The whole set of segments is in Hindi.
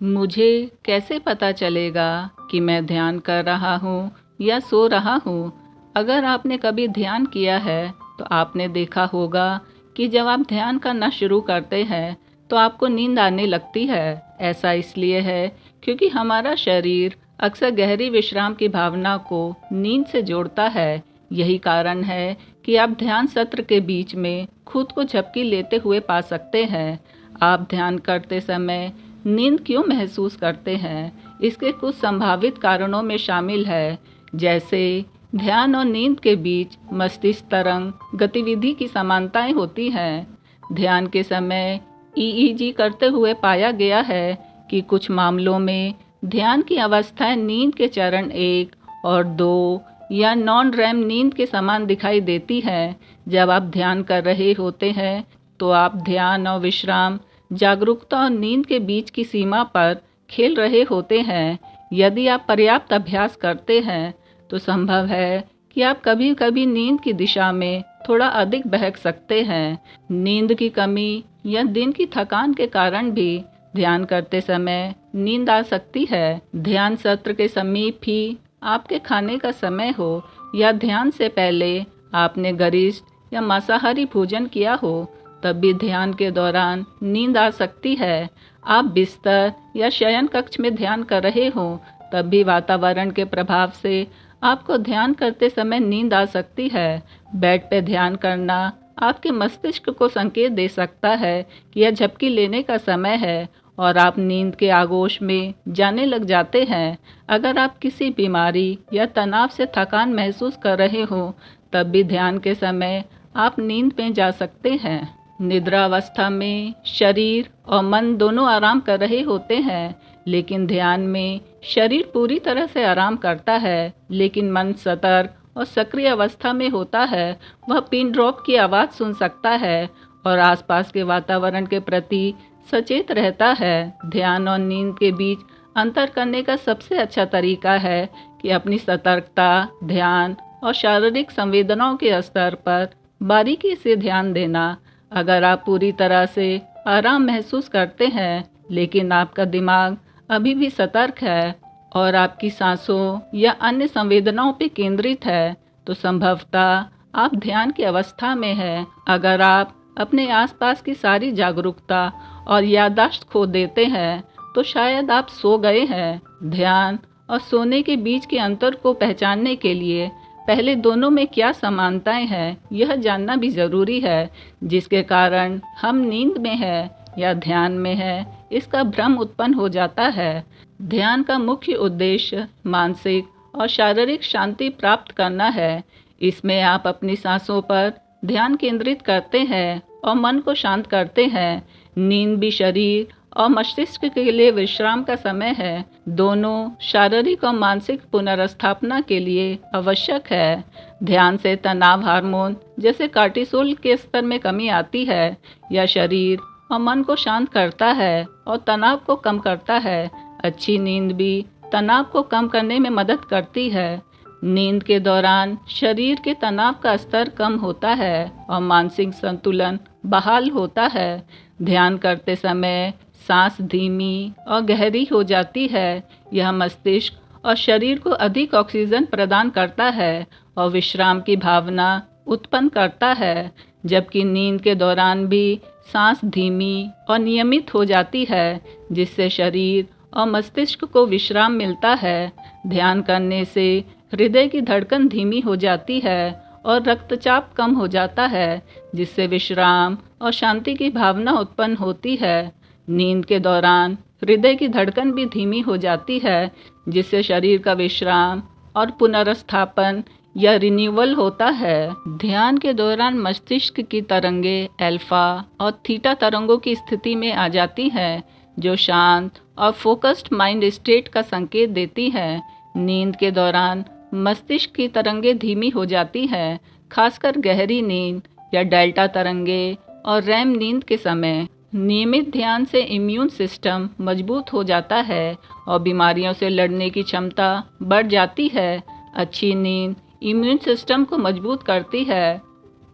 मुझे कैसे पता चलेगा कि मैं ध्यान कर रहा हूँ या सो रहा हूँ? अगर आपने कभी ध्यान किया है तो आपने देखा होगा कि जब आप ध्यान करना शुरू करते हैं तो आपको नींद आने लगती है। ऐसा इसलिए है क्योंकि हमारा शरीर अक्सर गहरी विश्राम की भावना को नींद से जोड़ता है। यही कारण है कि आप ध्यान सत्र के बीच में खुद को झपकी लेते हुए पा सकते हैं। आप ध्यान करते समय नींद क्यों महसूस करते हैं? इसके कुछ संभावित कारणों में शामिल है, जैसे ध्यान और नींद के बीच मस्तिष्क तरंग गतिविधि की समानताएं होती हैं। ध्यान के समय ईईजी करते हुए पाया गया है कि कुछ मामलों में ध्यान की अवस्थाएं नींद के चरण 1 और 2 या नॉन रैम नींद के समान दिखाई देती हैं। जब आप ध्यान कर रहे होते हैं तो आप ध्यान और विश्राम, जागरूकता और नींद के बीच की सीमा पर खेल रहे होते हैं। यदि आप पर्याप्त अभ्यास करते हैं तो संभव है कि आप कभी कभी नींद की दिशा में थोड़ा अधिक बहक सकते हैं। नींद की कमी या दिन की थकान के कारण भी ध्यान करते समय नींद आ सकती है। ध्यान सत्र के समीप ही आपके खाने का समय हो या ध्यान से पहले आपने गरिष्ठ या मांसाहारी भोजन किया हो, तब भी ध्यान के दौरान नींद आ सकती है। आप बिस्तर या शयन कक्ष में ध्यान कर रहे हो, तब भी वातावरण के प्रभाव से आपको ध्यान करते समय नींद आ सकती है। बेड पर ध्यान करना आपके मस्तिष्क को संकेत दे सकता है कि यह झपकी लेने का समय है और आप नींद के आगोश में जाने लग जाते हैं। अगर आप किसी बीमारी या तनाव से थकान महसूस कर रहे हो, तब भी ध्यान के समय आप नींद में जा सकते हैं। निद्रा अवस्था में शरीर और मन दोनों आराम कर रहे होते हैं, लेकिन ध्यान में शरीर पूरी तरह से आराम करता है, लेकिन मन सतर्क और सक्रिय अवस्था में होता है। वह पिन ड्रॉप की आवाज़ सुन सकता है और आसपास के वातावरण के प्रति सचेत रहता है। ध्यान और नींद के बीच अंतर करने का सबसे अच्छा तरीका है कि अपनी सतर्कता, ध्यान और शारीरिक संवेदनाओं के स्तर पर बारीकी से ध्यान देना। अगर आप पूरी तरह से आराम महसूस करते हैं, लेकिन आपका दिमाग अभी भी सतर्क है और आपकी सांसों या अन्य संवेदनाओं पर केंद्रित है, तो संभवतः आप ध्यान की अवस्था में हैं। अगर आप अपने आसपास की सारी जागरूकता और याददाश्त खो देते हैं, तो शायद आप सो गए हैं। ध्यान और सोने के बीच के अंतर को पहचानने के लिए पहले दोनों में क्या समानताएं हैं, यह जानना भी ज़रूरी है। जिसके कारण हम नींद में हैं या ध्यान में हैं, इसका भ्रम उत्पन्न हो जाता है। ध्यान का मुख्य उद्देश्य मानसिक और शारीरिक शांति प्राप्त करना है। इसमें आप अपनी सांसों पर ध्यान केंद्रित करते हैं और मन को शांत करते हैं। नींद भी शरीर और मस्तिष्क के लिए विश्राम का समय है। दोनों शारीरिक और मानसिक पुनर्स्थापना के लिए आवश्यक है। ध्यान से तनाव हार्मोन जैसे कार्टिसोल के स्तर में कमी आती है। यह शरीर और मन को शांत करता है और तनाव को कम करता है। अच्छी नींद भी तनाव को कम करने में मदद करती है। नींद के दौरान शरीर के तनाव का स्तर कम होता है और मानसिक संतुलन बहाल होता है। ध्यान करते समय सांस धीमी और गहरी हो जाती है। यह मस्तिष्क और शरीर को अधिक ऑक्सीजन प्रदान करता है और विश्राम की भावना उत्पन्न करता है। जबकि नींद के दौरान भी सांस धीमी और नियमित हो जाती है, जिससे शरीर और मस्तिष्क को विश्राम मिलता है। ध्यान करने से हृदय की धड़कन धीमी हो जाती है और रक्तचाप कम हो जाता है, जिससे विश्राम और शांति की भावना उत्पन्न होती है। नींद के दौरान हृदय की धड़कन भी धीमी हो जाती है, जिससे शरीर का विश्राम और पुनर्स्थापन या रिन्यूअल होता है। ध्यान के दौरान मस्तिष्क की तरंगें अल्फा और थीटा तरंगों की स्थिति में आ जाती हैं, जो शांत और फोकस्ड माइंड स्टेट का संकेत देती हैं। नींद के दौरान मस्तिष्क की तरंगें धीमी हो जाती हैं, खासकर गहरी नींद या डेल्टा तरंगें और रैम नींद के समय। नियमित ध्यान से इम्यून सिस्टम मजबूत हो जाता है और बीमारियों से लड़ने की क्षमता बढ़ जाती है। अच्छी नींद इम्यून सिस्टम को मजबूत करती है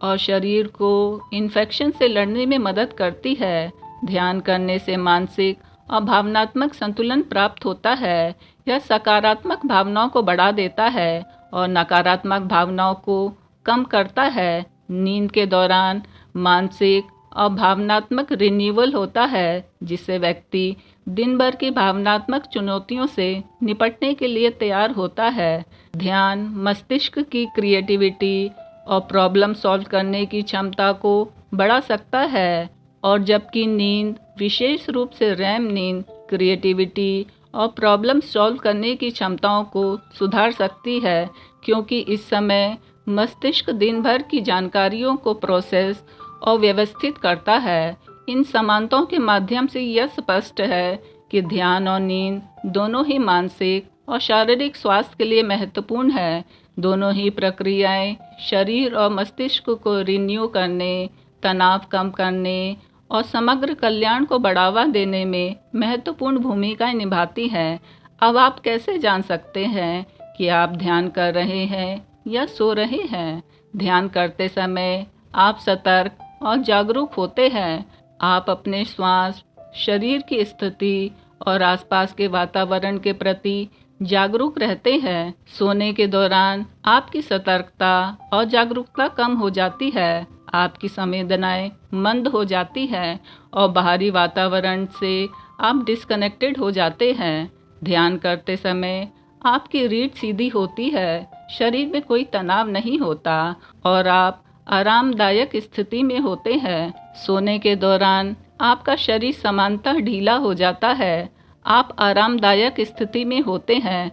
और शरीर को इन्फेक्शन से लड़ने में मदद करती है। ध्यान करने से मानसिक और भावनात्मक संतुलन प्राप्त होता है। यह सकारात्मक भावनाओं को बढ़ा देता है और नकारात्मक भावनाओं को कम करता है। नींद के दौरान मानसिक और भावनात्मक रिन्यूअल होता है, जिससे व्यक्ति दिन भर की भावनात्मक चुनौतियों से निपटने के लिए तैयार होता है। ध्यान मस्तिष्क की क्रिएटिविटी और प्रॉब्लम सॉल्व करने की क्षमता को बढ़ा सकता है, और जबकि नींद, विशेष रूप से रैम नींद, क्रिएटिविटी और प्रॉब्लम सॉल्व करने की क्षमताओं को सुधार सकती है, क्योंकि इस समय मस्तिष्क दिन भर की जानकारियों को प्रोसेस और व्यवस्थित करता है। इन समानताओं के माध्यम से यह स्पष्ट है कि ध्यान और नींद दोनों ही मानसिक और शारीरिक स्वास्थ्य के लिए महत्वपूर्ण है। दोनों ही प्रक्रियाएं शरीर और मस्तिष्क को रिन्यू करने, तनाव कम करने और समग्र कल्याण को बढ़ावा देने में महत्वपूर्ण भूमिकाएं निभाती हैं। अब आप कैसे जान सकते हैं कि आप ध्यान कर रहे हैं या सो रहे हैं? ध्यान करते समय आप सतर्क और जागरूक होते हैं। आप अपने श्वास, शरीर की स्थिति और आसपास के वातावरण के प्रति जागरूक रहते हैं। सोने के दौरान आपकी सतर्कता और जागरूकता कम हो जाती है। आपकी संवेदनाएं मंद हो जाती हैं और बाहरी वातावरण से आप डिस्कनेक्टेड हो जाते हैं। ध्यान करते समय आपकी रीढ़ सीधी होती है, शरीर में कोई तनाव नहीं होता और आप आरामदायक स्थिति में होते हैं। सोने के दौरान आपका शरीर सामान्यतः ढीला हो जाता है। आप आरामदायक स्थिति में होते हैं,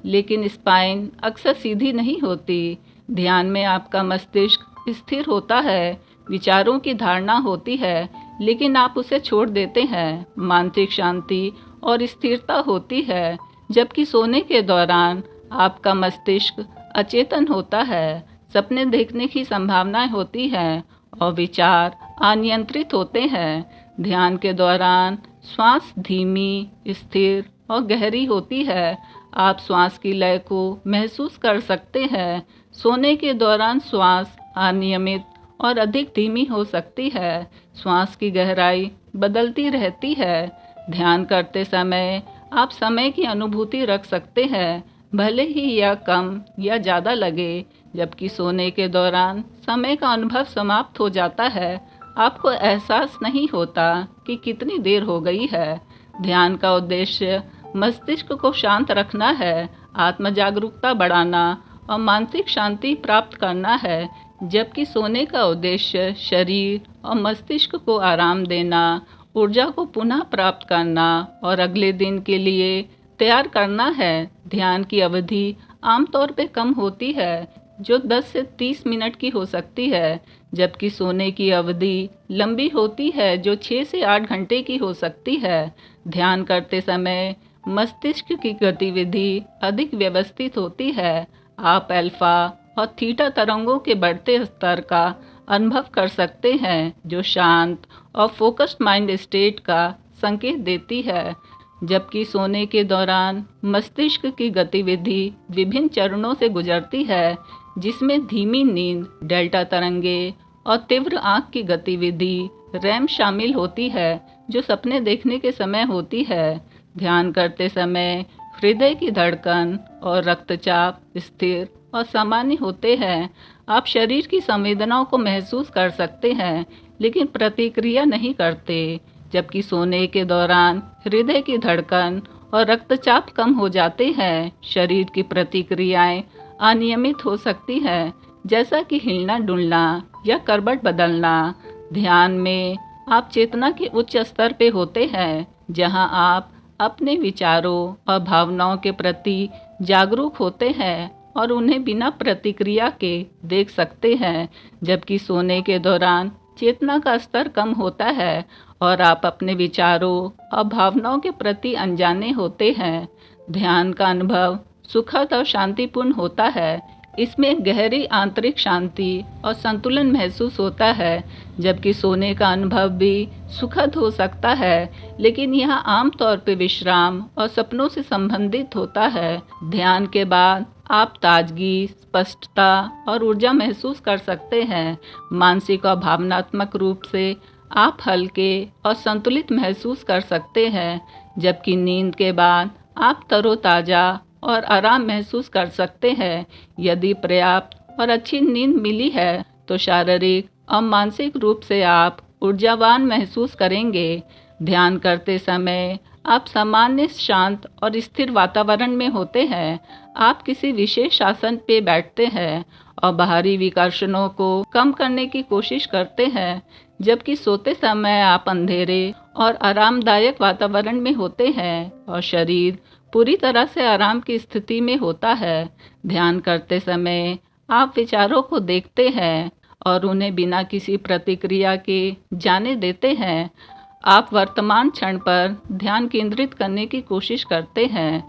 लेकिन स्पाइन अक्सर सीधी नहीं होती। ध्यान में आपका मस्तिष्क स्थिर होता है, विचारों की धारणा होती है, लेकिन आप उसे छोड़ देते हैं। मानसिक शांति और स्थिरता होती है, जबकि सोने के दौरान आपका मस्तिष्क अचेतन होता है, सपने देखने की संभावनाएं होती हैं और विचार अनियंत्रित होते हैं। ध्यान के दौरान श्वास धीमी, स्थिर और गहरी होती है। आप श्वास की लय को महसूस कर सकते हैं। सोने के दौरान श्वास अनियमित और अधिक धीमी हो सकती है। श्वास की गहराई बदलती रहती है। ध्यान करते समय आप समय की अनुभूति रख सकते हैं, भले ही यह कम या ज़्यादा लगे, जबकि सोने के दौरान समय का अनुभव समाप्त हो जाता है। आपको एहसास नहीं होता कि कितनी देर हो गई है। ध्यान का उद्देश्य मस्तिष्क को शांत रखना है, आत्म जागरूकता बढ़ाना और मानसिक शांति प्राप्त करना है, जबकि सोने का उद्देश्य शरीर और मस्तिष्क को आराम देना, ऊर्जा को पुनः प्राप्त करना और अगले दिन के लिए तैयार करना है। ध्यान की अवधि आमतौर पर कम होती है, जो 10 से 30 मिनट की हो सकती है, जबकि सोने की अवधि लंबी होती है, जो 6 से 8 घंटे की हो सकती है। ध्यान करते समय मस्तिष्क की गतिविधि अधिक व्यवस्थित होती है। आप अल्फा और थीटा तरंगों के बढ़ते स्तर का अनुभव कर सकते हैं, जो शांत और फोकस्ड माइंड स्टेट का संकेत देती है, जबकि सोने के दौरान मस्तिष्क की गतिविधि विभिन्न चरणों से गुजरती है, जिसमें धीमी नींद, डेल्टा तरंगे और तीव्र आँख की गतिविधि रैम शामिल होती है, जो सपने देखने के समय होती है। ध्यान करते समय हृदय की धड़कन और रक्तचाप स्थिर और सामान्य होते हैं। आप शरीर की संवेदनाओं को महसूस कर सकते हैं, लेकिन प्रतिक्रिया नहीं करते, जबकि सोने के दौरान हृदय की धड़कन और रक्तचाप कम हो जाते हैं। शरीर की प्रतिक्रियाएं अनियमित हो सकती हैं, जैसा कि हिलना डुलना या करवट बदलना। ध्यान में आप चेतना के उच्च स्तर पे होते हैं, जहां आप अपने विचारों और भावनाओं के प्रति जागरूक होते हैं और उन्हें बिना प्रतिक्रिया के देख सकते हैं, जबकि सोने के दौरान चेतना का स्तर कम होता है और आप अपने विचारों और भावनाओं के प्रति अनजाने होते हैं। ध्यान का अनुभव सुखद और शांतिपूर्ण होता है। इसमें गहरी आंतरिक शांति और संतुलन महसूस होता है, जबकि सोने का अनुभव भी सुखद हो सकता है, लेकिन यह आमतौर पर विश्राम और सपनों से संबंधित होता है। ध्यान के बाद आप ताजगी, स्पष्टता और ऊर्जा महसूस कर सकते हैं। मानसिक और भावनात्मक रूप से आप हल्के और संतुलित महसूस कर सकते हैं, जबकि नींद के बाद आप तरोताज़ा और आराम महसूस कर सकते हैं। यदि पर्याप्त और अच्छी नींद मिली है, तो शारीरिक और मानसिक रूप से आप ऊर्जावान महसूस करेंगे। ध्यान करते समय आप सामान्य शांत और स्थिर वातावरण में होते हैं। आप किसी विशेष आसन पे बैठते हैं और बाहरी विकर्षणों को कम करने की कोशिश करते हैं, जबकि सोते समय आप अंधेरे और आरामदायक वातावरण में होते हैं और शरीर पूरी तरह से आराम की स्थिति में होता है। ध्यान करते समय आप विचारों को देखते हैं और उन्हें बिना किसी प्रतिक्रिया के जाने देते हैं। आप वर्तमान क्षण पर ध्यान केंद्रित करने की कोशिश करते हैं,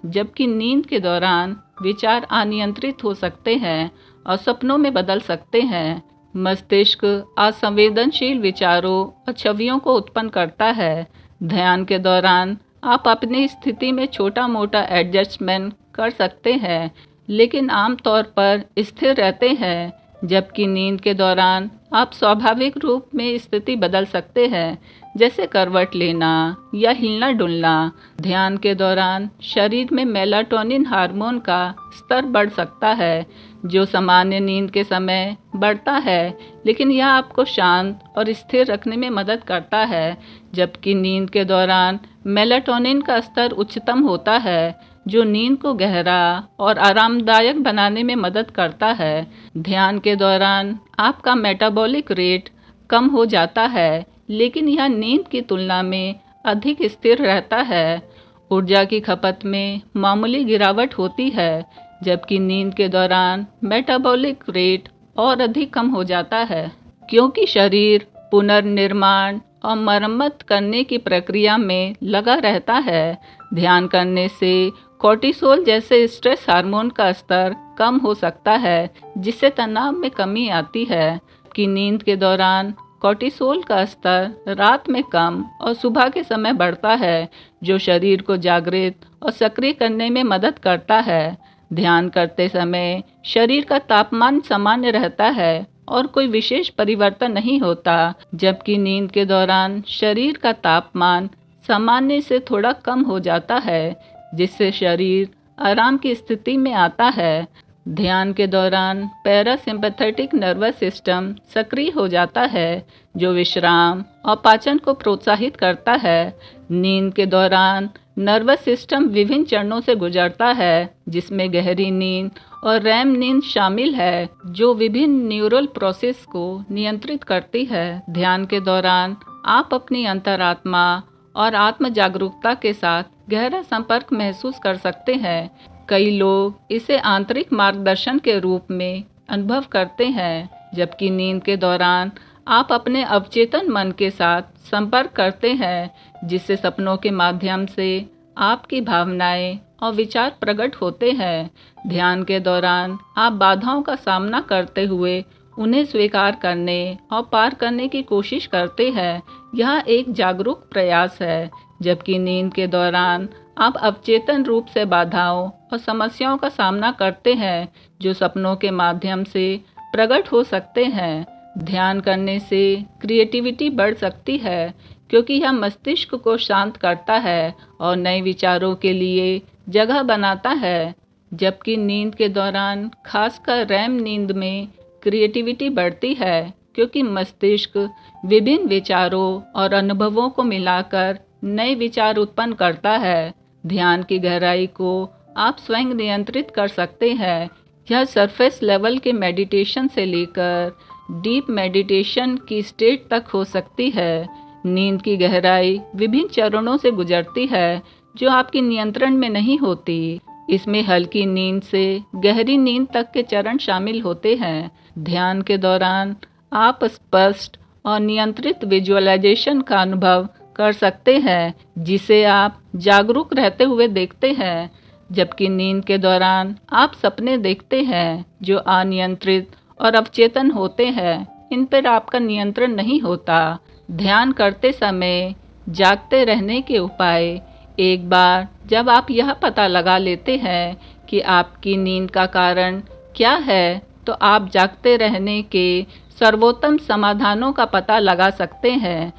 जबकि नींद के दौरान विचार अनियंत्रित हो सकते हैं और सपनों में बदल सकते हैं। मस्तिष्क असंवेदनशील विचारों और छवियों को उत्पन्न करता है। ध्यान के दौरान आप अपनी स्थिति में छोटा मोटा एडजस्टमेंट कर सकते हैं, लेकिन आमतौर पर स्थिर रहते हैं, जबकि नींद के दौरान आप स्वाभाविक रूप में स्थिति बदल सकते हैं, जैसे करवट लेना या हिलना डुलना। ध्यान के दौरान शरीर में मेलाटोनिन हार्मोन का स्तर बढ़ सकता है, जो सामान्य नींद के समय बढ़ता है, लेकिन यह आपको शांत और स्थिर रखने में मदद करता है। जबकि नींद के दौरान मेलाटोनिन का स्तर उच्चतम होता है, जो नींद को गहरा और आरामदायक बनाने में मदद करता है। ध्यान के दौरान आपका मेटाबॉलिक रेट कम हो जाता है, लेकिन यह नींद की तुलना में अधिक स्थिर रहता है। ऊर्जा की खपत में मामूली गिरावट होती है, जबकि नींद के दौरान मेटाबॉलिक रेट और अधिक कम हो जाता है, क्योंकि शरीर पुनर्निर्माण और मरम्मत करने की प्रक्रिया में लगा रहता है। ध्यान करने से कोर्टिसोल जैसे स्ट्रेस हार्मोन का स्तर कम हो सकता है, जिससे तनाव में कमी आती है। कि नींद के दौरान कोर्टिसोल का स्तर रात में कम और सुबह के समय बढ़ता है, जो शरीर को जागृत और सक्रिय करने में मदद करता है। ध्यान करते समय शरीर का तापमान सामान्य रहता है और कोई विशेष परिवर्तन नहीं होता, जबकि नींद के दौरान शरीर का तापमान सामान्य से थोड़ा कम हो जाता है, जिससे शरीर आराम की स्थिति में आता है। ध्यान के दौरान पैरासिम्पैथेटिक नर्वस सिस्टम सक्रिय हो जाता है, जो विश्राम और पाचन को प्रोत्साहित करता है। नींद के दौरान नर्वस सिस्टम विभिन्न चरणों से गुजरता है, जिसमें गहरी नींद और रैम नींद शामिल है, जो विभिन्न न्यूरल प्रोसेस को नियंत्रित करती है। ध्यान के दौरान आप अपनी अंतरात्मा और आत्म जागरूकता के साथ गहरा संपर्क महसूस कर सकते हैं। कई लोग इसे आंतरिक मार्गदर्शन के रूप में अनुभव करते हैं, जबकि नींद के दौरान आप अपने अवचेतन मन के साथ संपर्क करते हैं, जिससे सपनों के माध्यम से आपकी भावनाएं और विचार प्रकट होते हैं। ध्यान के दौरान आप बाधाओं का सामना करते हुए उन्हें स्वीकार करने और पार करने की कोशिश करते हैं। यह एक जागरूक प्रयास है, जबकि नींद के दौरान आप अवचेतन रूप से बाधाओं और समस्याओं का सामना करते हैं, जो सपनों के माध्यम से प्रकट हो सकते हैं। ध्यान करने से क्रिएटिविटी बढ़ सकती है, क्योंकि यह मस्तिष्क को शांत करता है और नए विचारों के लिए जगह बनाता है। जबकि नींद के दौरान, खासकर रैम नींद में, क्रिएटिविटी बढ़ती है, क्योंकि मस्तिष्क विभिन्न विचारों और अनुभवों को मिलाकर नए विचार उत्पन्न करता है। ध्यान की गहराई को आप स्वयं नियंत्रित कर सकते हैं। यह सरफेस लेवल के मेडिटेशन से लेकर डीप मेडिटेशन की स्टेट तक हो सकती है। नींद की गहराई विभिन्न चरणों से गुजरती है, जो आपके नियंत्रण में नहीं होती। इसमें हल्की नींद से गहरी नींद तक के चरण शामिल होते हैं। ध्यान के दौरान आप स्पष्ट और नियंत्रित विजुअलाइजेशन का अनुभव कर सकते हैं, जिसे आप जागरूक रहते हुए देखते हैं। जबकि नींद के दौरान आप सपने देखते हैं, जो अनियंत्रित और अवचेतन होते हैं। इन पर आपका नियंत्रण नहीं होता। ध्यान करते समय जागते रहने के उपाय: एक बार जब आप यह पता लगा लेते हैं कि आपकी नींद का कारण क्या है, तो आप जागते रहने के सर्वोत्तम समाधानों का पता लगा सकते हैं।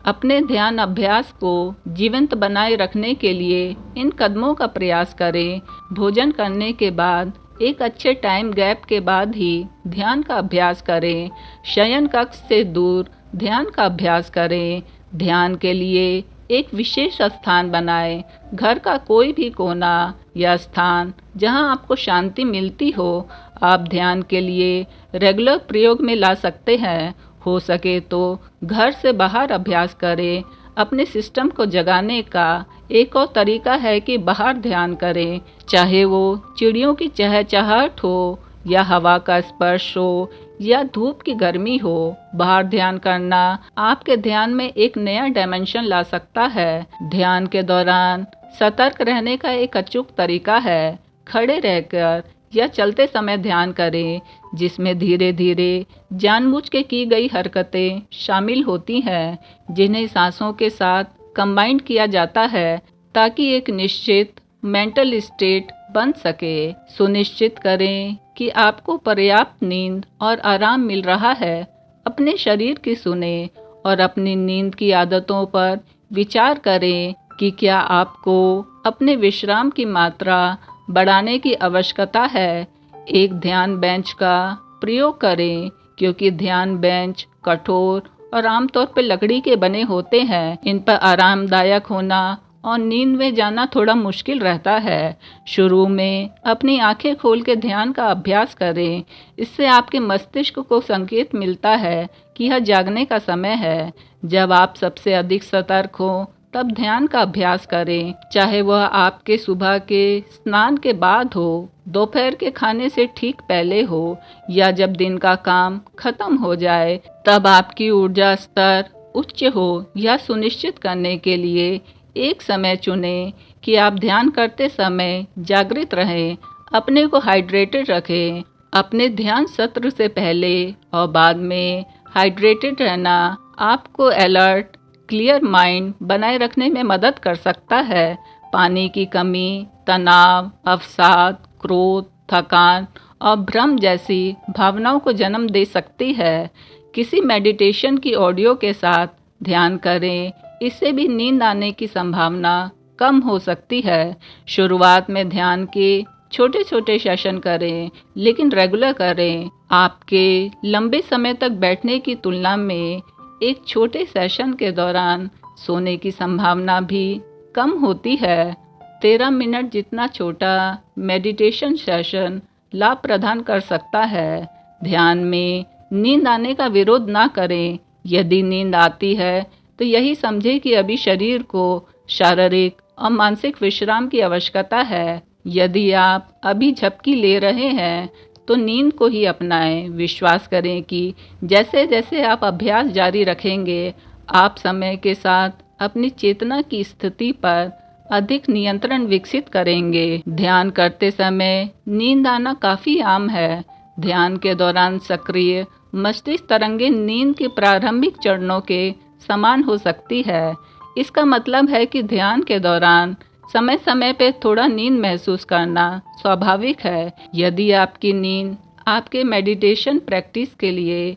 अपने ध्यान अभ्यास को जीवंत बनाए रखने के लिए इन कदमों का प्रयास करें। भोजन करने के बाद एक अच्छे टाइम गैप के बाद ही ध्यान का अभ्यास करें। शयन कक्ष से दूर ध्यान का अभ्यास करें। ध्यान के लिए एक विशेष स्थान बनाएं। घर का कोई भी कोना या स्थान जहां आपको शांति मिलती हो, आप ध्यान के लिए रेगुलर प्रयोग में ला सकते हैं। हो सके तो घर से बाहर अभ्यास करें। अपने सिस्टम को जगाने का एक और तरीका है कि बाहर ध्यान करें, चाहे वो चिड़ियों की चहचहाहट हो या हवा का स्पर्श हो या धूप की गर्मी हो। बाहर ध्यान करना आपके ध्यान में एक नया डायमेंशन ला सकता है। ध्यान के दौरान सतर्क रहने का एक अचूक तरीका है खड़े रहकर या चलते समय ध्यान करें, जिसमें धीरे धीरे जानबूझ के की गई हरकतें शामिल होती हैं, जिन्हें सांसों के साथ कंबाइंड किया जाता है ताकि एक निश्चित मेंटल स्टेट बन सके। सुनिश्चित करें कि आपको पर्याप्त नींद और आराम मिल रहा है। अपने शरीर की सुने और अपनी नींद की आदतों पर विचार करें कि क्या आपको अपने विश्राम की मात्रा बढ़ाने की आवश्यकता है। एक ध्यान बेंच का प्रयोग करें, क्योंकि ध्यान बेंच कठोर और आमतौर पर लकड़ी के बने होते हैं। इन पर आरामदायक होना और नींद में जाना थोड़ा मुश्किल रहता है। शुरू में अपनी आंखें खोल के ध्यान का अभ्यास करें। इससे आपके मस्तिष्क को संकेत मिलता है कि यह जागने का समय है। जब आप सबसे अधिक सतर्क हो तब ध्यान का अभ्यास करें, चाहे वह आपके सुबह के स्नान के बाद हो, दोपहर के खाने से ठीक पहले हो या जब दिन का काम खत्म हो जाए। तब आपकी ऊर्जा स्तर उच्च हो यह सुनिश्चित करने के लिए एक समय चुनें कि आप ध्यान करते समय जागृत रहें। अपने को हाइड्रेटेड रखें। अपने ध्यान सत्र से पहले और बाद में हाइड्रेटेड रहना आपको अलर्ट क्लियर माइंड बनाए रखने में मदद कर सकता है। पानी की कमी तनाव, अवसाद, क्रोध, थकान और भ्रम जैसी भावनाओं को जन्म दे सकती है। किसी मेडिटेशन की ऑडियो के साथ ध्यान करें, इससे भी नींद आने की संभावना कम हो सकती है। शुरुआत में ध्यान के छोटे छोटे सेशन करें, लेकिन रेगुलर करें। आपके लंबे समय तक बैठने की तुलना में एक छोटे सेशन के दौरान सोने की संभावना भी कम होती है। 13 मिनट जितना छोटा मेडिटेशन सेशन लाभ प्रदान कर सकता है। ध्यान में नींद आने का विरोध ना करें। यदि नींद आती है तो यही समझें कि अभी शरीर को शारीरिक और मानसिक विश्राम की आवश्यकता है। यदि आप अभी झपकी ले रहे हैं तो नींद को ही अपनाएं। विश्वास करें कि जैसे जैसे आप अभ्यास जारी रखेंगे, आप समय के साथ अपनी चेतना की स्थिति पर अधिक नियंत्रण विकसित करेंगे। ध्यान करते समय नींद आना काफ़ी आम है। ध्यान के दौरान सक्रिय मस्तिष्क तरंगें नींद के प्रारंभिक चरणों के समान हो सकती है। इसका मतलब है कि ध्यान के दौरान समय समय पे थोड़ा नींद महसूस करना स्वाभाविक है। यदि आपकी नींद आपके मेडिटेशन प्रैक्टिस के लिए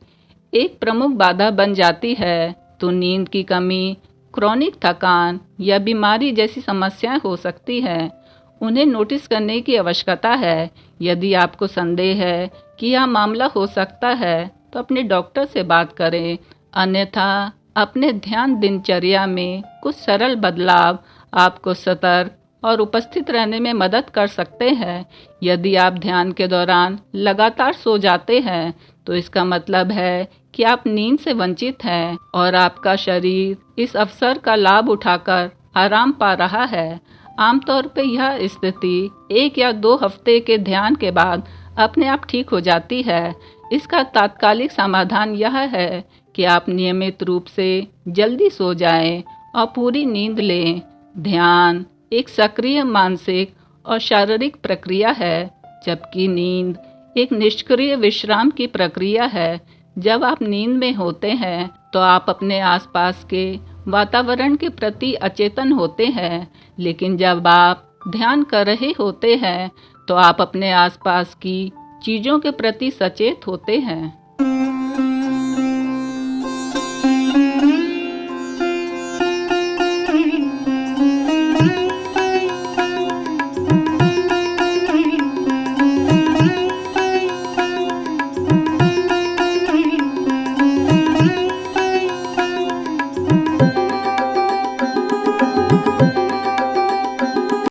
एक प्रमुख बाधा बन जाती है, तो नींद की कमी, क्रॉनिक थकान या बीमारी जैसी समस्याएं हो सकती हैं। उन्हें नोटिस करने की आवश्यकता है। यदि आपको संदेह है कि यह मामला हो सकता है, तो अपने डॉक्टर से बात करें। अन्यथा अपने ध्यान दिनचर्या में कुछ सरल बदलाव आपको सतर्क और उपस्थित रहने में मदद कर सकते हैं। यदि आप ध्यान के दौरान लगातार सो जाते हैं, तो इसका मतलब है कि आप नींद से वंचित हैं और आपका शरीर इस अवसर का लाभ उठाकर आराम पा रहा है। आमतौर पर यह स्थिति 1 या 2 हफ्ते के ध्यान के बाद अपने आप ठीक हो जाती है। इसका तात्कालिक समाधान यह है कि आप नियमित रूप से जल्दी सो जाएं और पूरी नींद लें। ध्यान एक सक्रिय मानसिक और शारीरिक प्रक्रिया है, जबकि नींद एक निष्क्रिय विश्राम की प्रक्रिया है। जब आप नींद में होते हैं तो आप अपने आसपास के वातावरण के प्रति अचेतन होते हैं, लेकिन जब आप ध्यान कर रहे होते हैं तो आप अपने आसपास की चीज़ों के प्रति सचेत होते हैं।